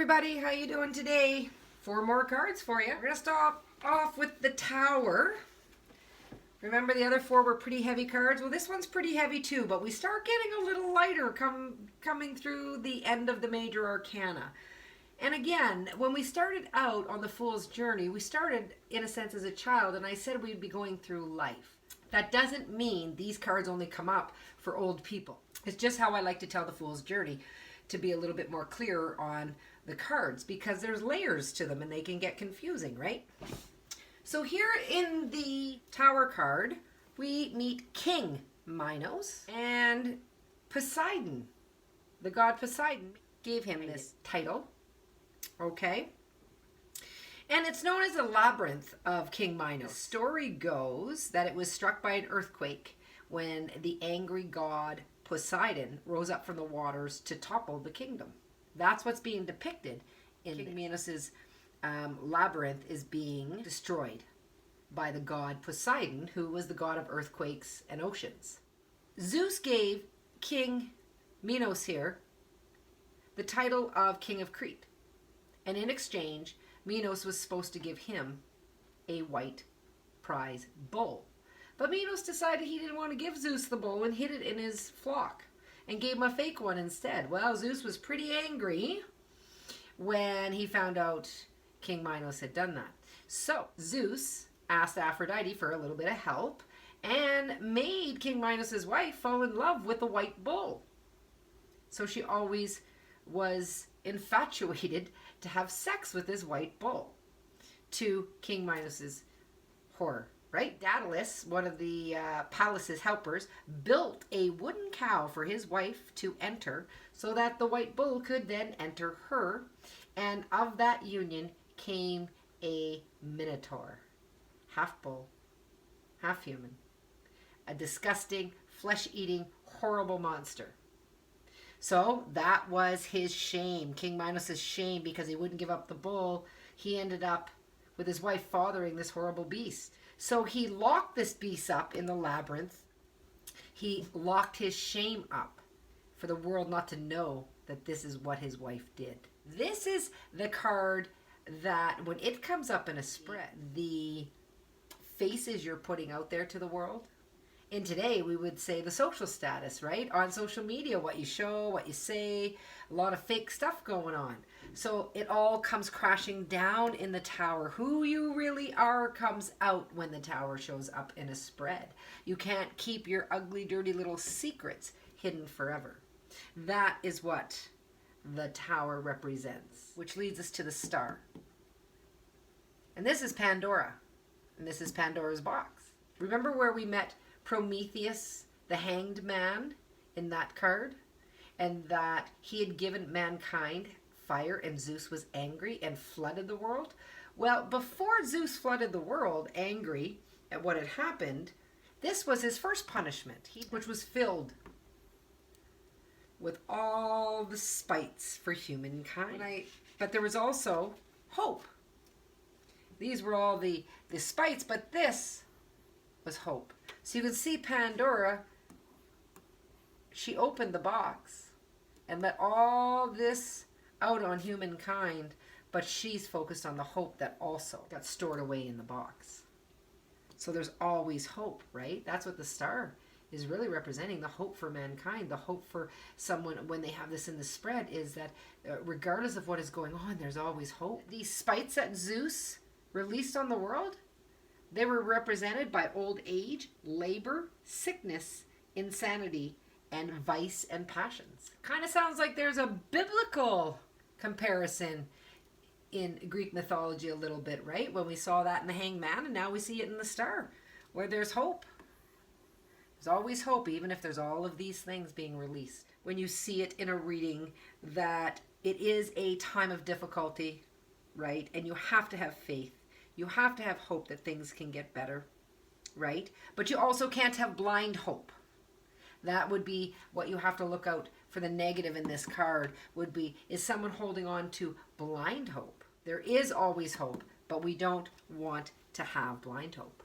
everybody, how you doing today? 4 more cards for you. We're going to start off with the Tower. Remember the other 4 were pretty heavy cards? Well, this one's pretty heavy too, but we start getting a little lighter coming through the end of the major arcana. And again, when we started out on the Fool's Journey, we started in a sense as a child, and I said we'd be going through life. That doesn't mean these cards only come up for old people. It's just how I like to tell the Fool's Journey, to be a little bit more clear on the cards, because there's layers to them and they can get confusing, right? So here in the Tower card, we meet King Minos, and Poseidon, the god Poseidon, gave him this title, okay? And it's known as the Labyrinth of King Minos. The story goes that it was struck by an earthquake when the angry god Poseidon rose up from the waters to topple the kingdom. That's what's being depicted in King Minos's labyrinth, is being destroyed by the god Poseidon, who was the god of earthquakes and oceans. Zeus gave King Minos here the title of King of Crete, and in exchange, Minos was supposed to give him a white prize bull. But Minos decided he didn't want to give Zeus the bull and hid it in his flock and gave him a fake one instead. Well, Zeus was pretty angry when he found out King Minos had done that. So Zeus asked Aphrodite for a little bit of help and made King Minos' wife fall in love with the white bull. So she always was infatuated to have sex with this white bull, to King Minos' horror. Right? Daedalus, one of the palace's helpers, built a wooden cow for his wife to enter so that the white bull could then enter her. And of that union came a minotaur. Half bull, half human. A disgusting, flesh-eating, horrible monster. So that was his shame, King Minos' shame, because he wouldn't give up the bull. He ended up with his wife fathering this horrible beast. So he locked this beast up in the labyrinth. He locked his shame up for the world not to know that this is what his wife did. This is the card that when it comes up in a spread, the faces you're putting out there to the world. In today, we would say the social status, right? On social media, what you show, what you say, a lot of fake stuff going on. So it all comes crashing down in the Tower. Who you really are comes out when the Tower shows up in a spread. You can't keep your ugly, dirty little secrets hidden forever. That is what the Tower represents, which leads us to the Star. And this is Pandora. And this is Pandora's box. Remember where we met Prometheus, the hanged man, in that card? And that he had given mankind fire and Zeus was angry and flooded the world? Well, before Zeus flooded the world, angry at what had happened, this was his first punishment, which was filled with all the spites for humankind. But there was also hope. These were all the spites, but this was hope. So you can see Pandora, she opened the box and let all this out on humankind, but she's focused on the hope that also got stored away in the box. So there's always hope, right? That's what the Star is really representing, the hope for mankind, the hope for someone when they have this in the spread, is that regardless of what is going on, there's always hope. These spites that Zeus released on the world, they were represented by old age, labor, sickness, insanity, and vice and passions. Kind of sounds like there's a biblical comparison in Greek mythology a little bit, right? When we saw that in the Hanged Man, and now we see it in the Star, where there's hope. There's always hope, even if there's all of these things being released. When you see it in a reading that it is a time of difficulty, right? And you have to have faith. You have to have hope that things can get better, right? But you also can't have blind hope. That would be what you have to look out for. The negative in this card would be, is someone holding on to blind hope? There is always hope, but we don't want to have blind hope.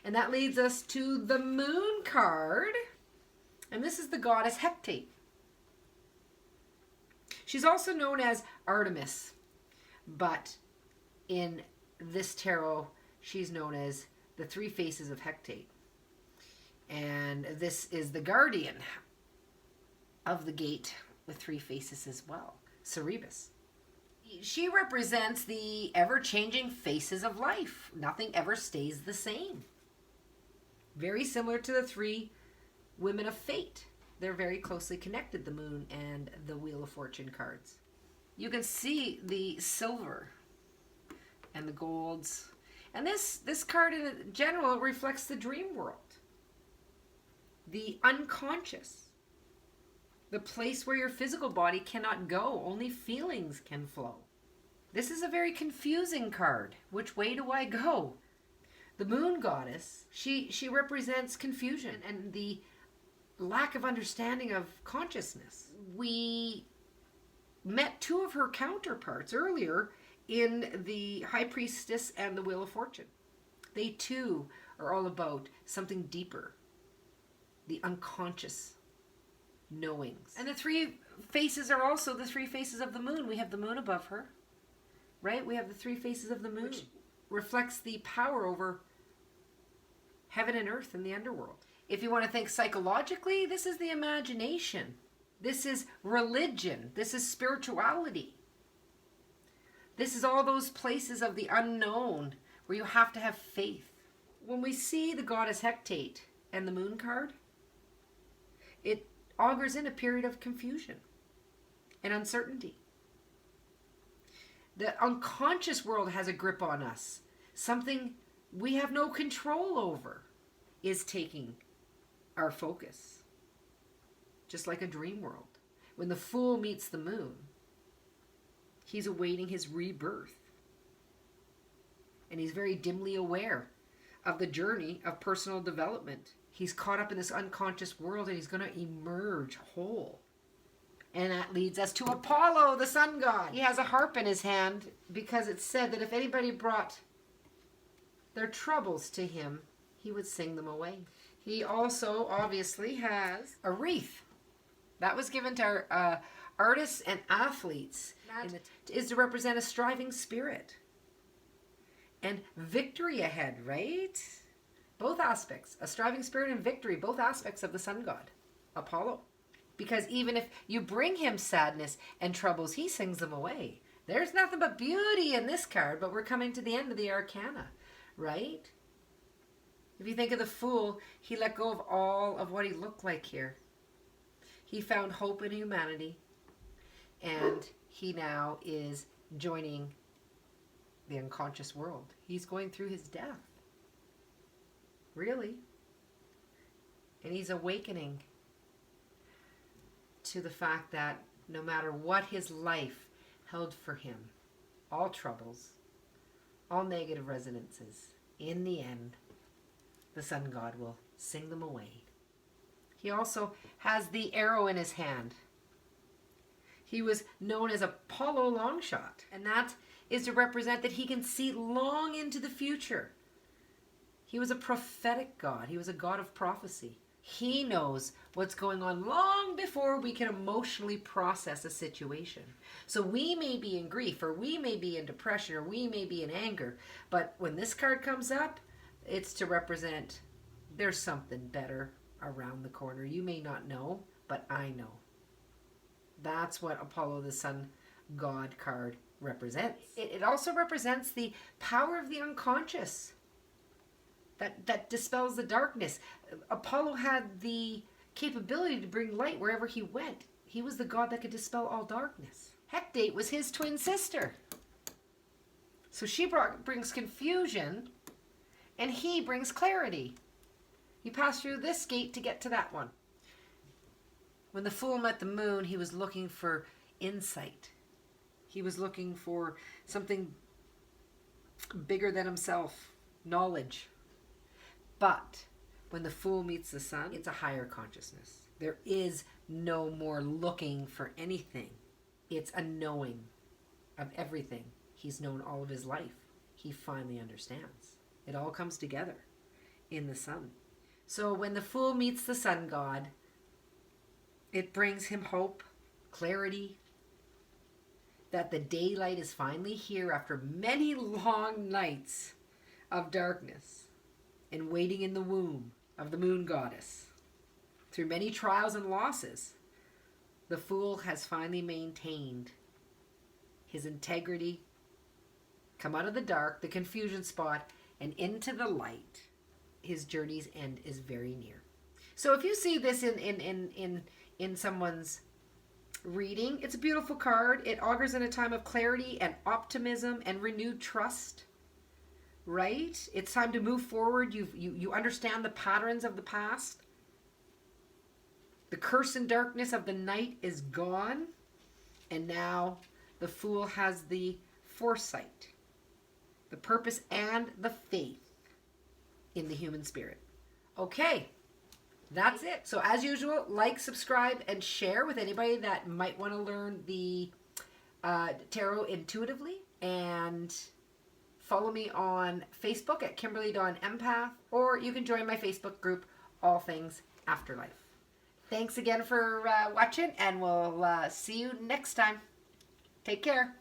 And that leads us to the Moon card. And this is the goddess Hecate. She's also known as Artemis, but in this tarot, she's known as the three faces of Hecate. And this is the guardian of the gate with three faces as well, Cerberus. She represents the ever-changing faces of life. Nothing ever stays the same. Very similar to the three women of fate. They're very closely connected, the Moon and the Wheel of Fortune cards. You can see the silver and the golds. And this card in general reflects the dream world. The unconscious. The place where your physical body cannot go. Only feelings can flow. This is a very confusing card. Which way do I go? The Moon Goddess, she represents confusion and the lack of understanding of consciousness. We met two of her counterparts earlier in the High Priestess and the Wheel of Fortune. They too are all about something deeper, the unconscious knowings. And the three faces are also the three faces of the moon. We have the moon above her, right? We have the three faces of the moon, which reflects the power over heaven and earth and the underworld. If you want to think psychologically, this is the imagination. This is religion. This is spirituality. This is all those places of the unknown where you have to have faith. When we see the goddess Hecate and the moon card, it augurs in a period of confusion and uncertainty. The unconscious world has a grip on us. Something we have no control over is taking our focus. Just like a dream world. When the fool meets the moon, he's awaiting his rebirth. And he's very dimly aware of the journey of personal development. He's caught up in this unconscious world and he's going to emerge whole. And that leads us to Apollo, the sun god. He has a harp in his hand because it's said that if anybody brought their troubles to him, he would sing them away. He also obviously has a wreath. That was given to our artists and athletes. That is to represent a striving spirit. And victory ahead, right? Both aspects. A striving spirit and victory. Both aspects of the sun god, Apollo. Because even if you bring him sadness and troubles, he sings them away. There's nothing but beauty in this card, but we're coming to the end of the arcana, right? If you think of the fool, he let go of all of what he looked like here. He found hope in humanity, and he now is joining the unconscious world. He's going through his death. Really. And he's awakening to the fact that no matter what his life held for him, all troubles, all negative resonances, in the end, the sun god will sing them away. He also has the arrow in his hand. He was known as Apollo Longshot, and that is to represent that he can see long into the future. He was a prophetic god. He was a god of prophecy. He knows what's going on long before we can emotionally process a situation. So we may be in grief, or we may be in depression, or we may be in anger, but when this card comes up, it's to represent there's something better around the corner. You may not know, but I know. That's what Apollo the sun god card represents. It also represents the power of the unconscious that dispels the darkness. Apollo had the capability to bring light wherever he went. He was the god that could dispel all darkness. Hecate was his twin sister. So she brings confusion, and he brings clarity. You pass through this gate to get to that one. When the fool met the moon, he was looking for insight. He was looking for something bigger than himself, knowledge. But when the fool meets the sun, it's a higher consciousness. There is no more looking for anything. It's a knowing of everything. He's known all of his life. He finally understands. It all comes together in the sun. So when the fool meets the sun god, it brings him hope, clarity, that the daylight is finally here after many long nights of darkness and waiting in the womb of the moon goddess. Through many trials and losses, the Fool has finally maintained his integrity, come out of the dark, the confusion spot, and into the light. His journey's end is very near. So if you see this in someone's reading, it's a beautiful card. It augurs in a time of clarity and optimism and renewed trust. Right? It's time to move forward. You understand the patterns of the past. The curse and darkness of the night is gone. And now the Fool has the foresight, the purpose, and the faith in the human spirit. Okay, that's it. So as usual, like, subscribe, and share with anybody that might want to learn the tarot intuitively. And follow me on Facebook at Kimberly Dawn Empath, or you can join my Facebook group, All Things Afterlife. Thanks again for watching, and we'll see you next time. Take care.